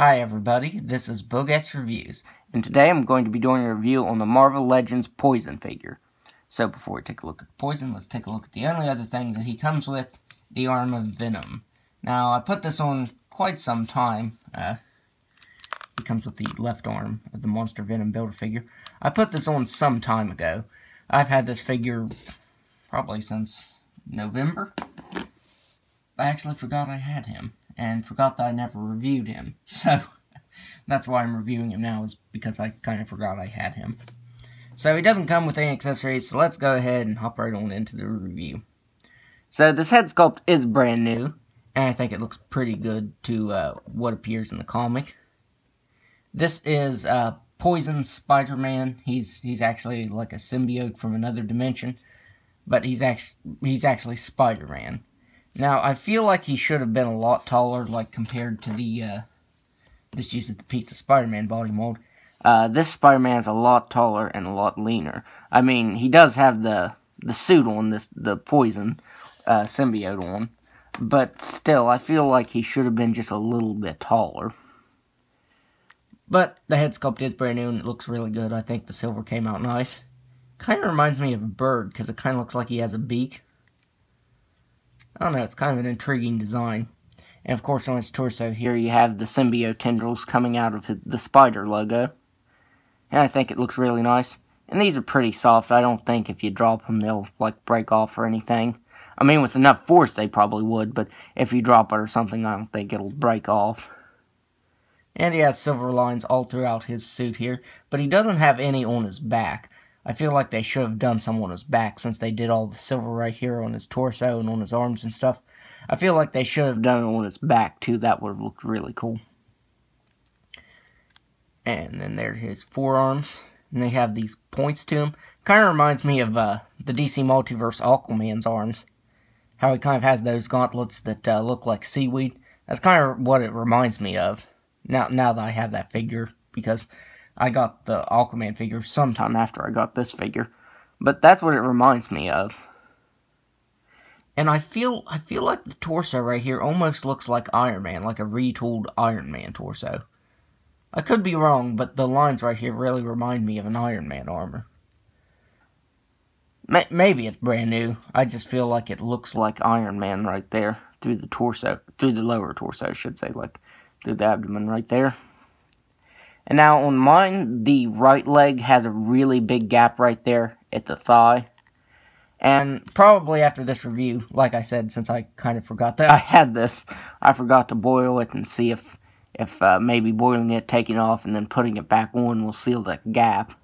Hi everybody, this is Boget's Reviews, and today I'm going to be doing a review on the Marvel Legends Poison figure. So before we take a look at Poison, let's take a look at the only other thing that he comes with, the arm of Venom. Now, I put this on quite some time. He comes with the left arm of the Monster Venom Build-A-Figure. I put this on some time ago. I've had this figure probably since November. I actually forgot I had him, and forgot that I never reviewed him. So, that's why I'm reviewing him now, is because I kind of forgot I had him. So, he doesn't come with any accessories, so let's go ahead and hop right on into the review. So, this head sculpt is brand new, and I think it looks pretty good to what appears in the comic. This is Poison Spider-Man. He's actually like a symbiote from another dimension, but he's actually Spider-Man. Now, I feel like he should have been a lot taller, like, compared to the, this uses the Pizza Spider-Man body mold. This Spider-Man's a lot taller and a lot leaner. I mean, he does have the suit on, the Poison symbiote on, but still, I feel like he should have been just a little bit taller. But the head sculpt is brand new, and it looks really good. I think the silver came out nice. Kind of reminds me of a bird, because it kind of looks like he has a beak. I don't know, it's kind of an intriguing design. And of course on his torso here you have the symbiote tendrils coming out of the spider logo. And I think it looks really nice. And these are pretty soft. I don't think if you drop them they'll like break off or anything. I mean, with enough force they probably would, but if you drop it or something I don't think it'll break off. And he has silver lines all throughout his suit here, but he doesn't have any on his back. I feel like they should have done some on his back, since they did all the silver right here on his torso and on his arms and stuff. I feel like they should have done it on his back, too. That would have looked really cool. And then there's his forearms. And they have these points to him. Kind of reminds me of the DC Multiverse Aquaman's arms. How he kind of has those gauntlets that look like seaweed. That's kind of what it reminds me of. Now that I have that figure, because I got the Aquaman figure sometime after I got this figure. But that's what it reminds me of. And I feel like the torso right here almost looks like Iron Man, like a retooled Iron Man torso. I could be wrong, but the lines right here really remind me of an Iron Man armor. Maybe it's brand new. I just feel like it looks like Iron Man right there, through the torso, through the lower torso, I should say, like through the abdomen right there. And now on mine, the right leg has a really big gap right there at the thigh. And probably after this review, like I said, since I kind of forgot that I had this, I forgot to boil it and see if maybe boiling it, taking it off, and then putting it back on will seal that gap.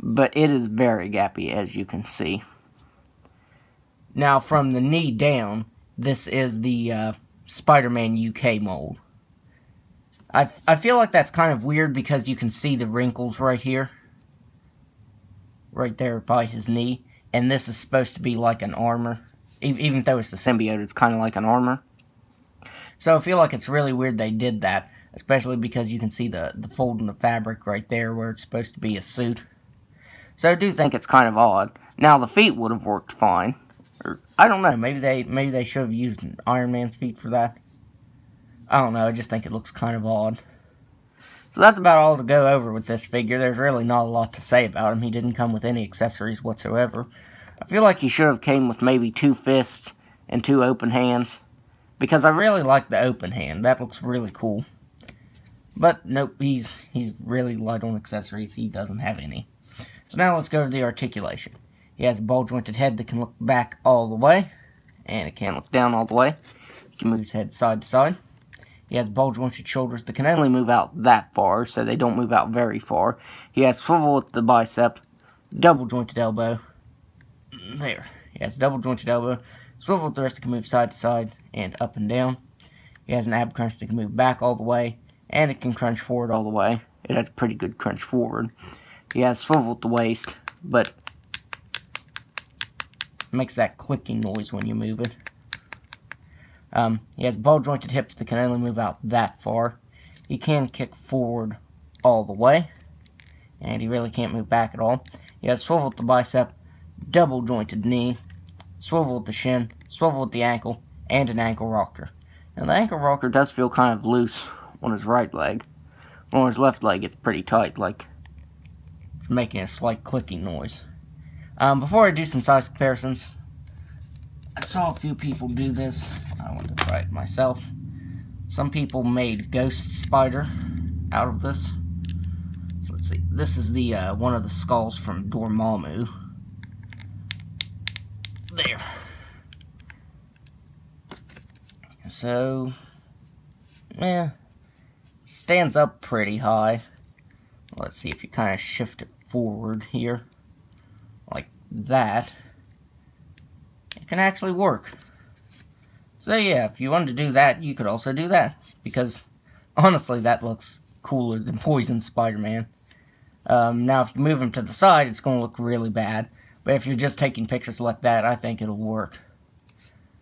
But it is very gappy, as you can see. Now, from the knee down, this is the Spider-Man UK mold. I feel like that's kind of weird because you can see the wrinkles right here. Right there by his knee. And this is supposed to be like an armor. Even though it's the symbiote, it's kind of like an armor. So I feel like it's really weird they did that. Especially because you can see the fold in the fabric right there where it's supposed to be a suit. So I do think it's kind of odd. Now the feet would have worked fine. Or, I don't know, maybe they should have used Iron Man's feet for that. I don't know, I just think it looks kind of odd. So that's about all to go over with this figure. There's really not a lot to say about him. He didn't come with any accessories whatsoever. I feel like he should have came with maybe 2 fists and 2 open hands. Because I really like the open hand. That looks really cool. But nope, he's really light on accessories. He doesn't have any. So now let's go over the articulation. He has a ball-jointed head that can look back all the way. And it can look down all the way. He can move his head side to side. He has ball-jointed shoulders that can only move out that far, so they don't move out very far. He has swivel at the bicep, double-jointed elbow. There. He has double-jointed elbow, swivel at the wrist that can move side to side and up and down. He has an ab crunch that can move back all the way, and it can crunch forward all the way. It has a pretty good crunch forward. He has swivel at the waist, but it makes that clicking noise when you move it. He has ball-jointed hips that can only move out that far. He can kick forward all the way, and he really can't move back at all. He has swivel at the bicep, double-jointed knee, swivel at the shin, swivel at the ankle, and an ankle rocker. Now, the ankle rocker does feel kind of loose on his right leg. On his left leg, it's pretty tight, like it's making a slight clicking noise. Before I do some size comparisons, I saw a few people do this. I wanted to try it myself. Some people made Ghost Spider out of this. So let's see. This is the one of the skulls from Dormammu. There. So, stands up pretty high. Let's see if you kind of shift it forward here, like that. It can actually work. So yeah, if you wanted to do that, you could also do that, because honestly, that looks cooler than Poison Spider-Man. Now, if you move him to the side, it's going to look really bad. But if you're just taking pictures like that, I think it'll work.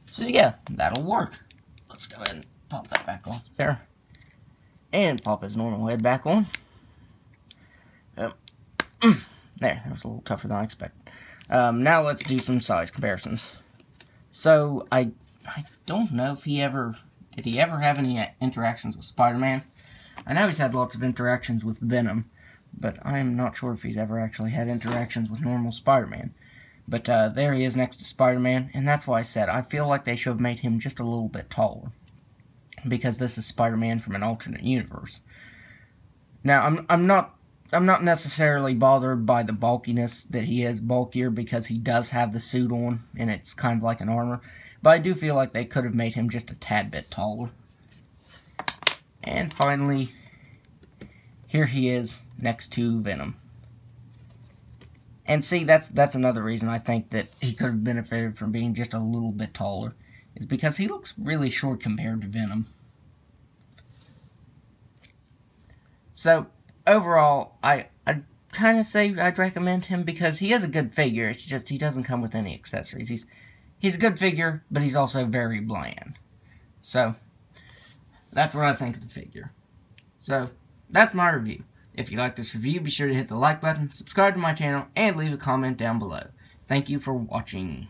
So yeah, that'll work. Let's go ahead and pop that back off there. And pop his normal head back on. There, that was a little tougher than I expected. Now let's do some size comparisons. So, I don't know if did he ever have any interactions with Spider-Man? I know he's had lots of interactions with Venom, but I am not sure if he's ever actually had interactions with normal Spider-Man. But there he is next to Spider-Man, and that's why I said I feel like they should have made him just a little bit taller, because this is Spider-Man from an alternate universe. Now, I'm not necessarily bothered by the bulkiness, that he is bulkier, because he does have the suit on, and it's kind of like an armor. But I do feel like they could have made him just a tad bit taller. And finally, here he is next to Venom. And see, that's another reason I think that he could have benefited from being just a little bit taller, is because he looks really short compared to Venom. So, overall, I'd kind of say I'd recommend him, because he is a good figure. It's just he doesn't come with any accessories. He's a good figure, but he's also very bland. So, that's what I think of the figure. So, that's my review. If you like this review, be sure to hit the like button, subscribe to my channel, and leave a comment down below. Thank you for watching.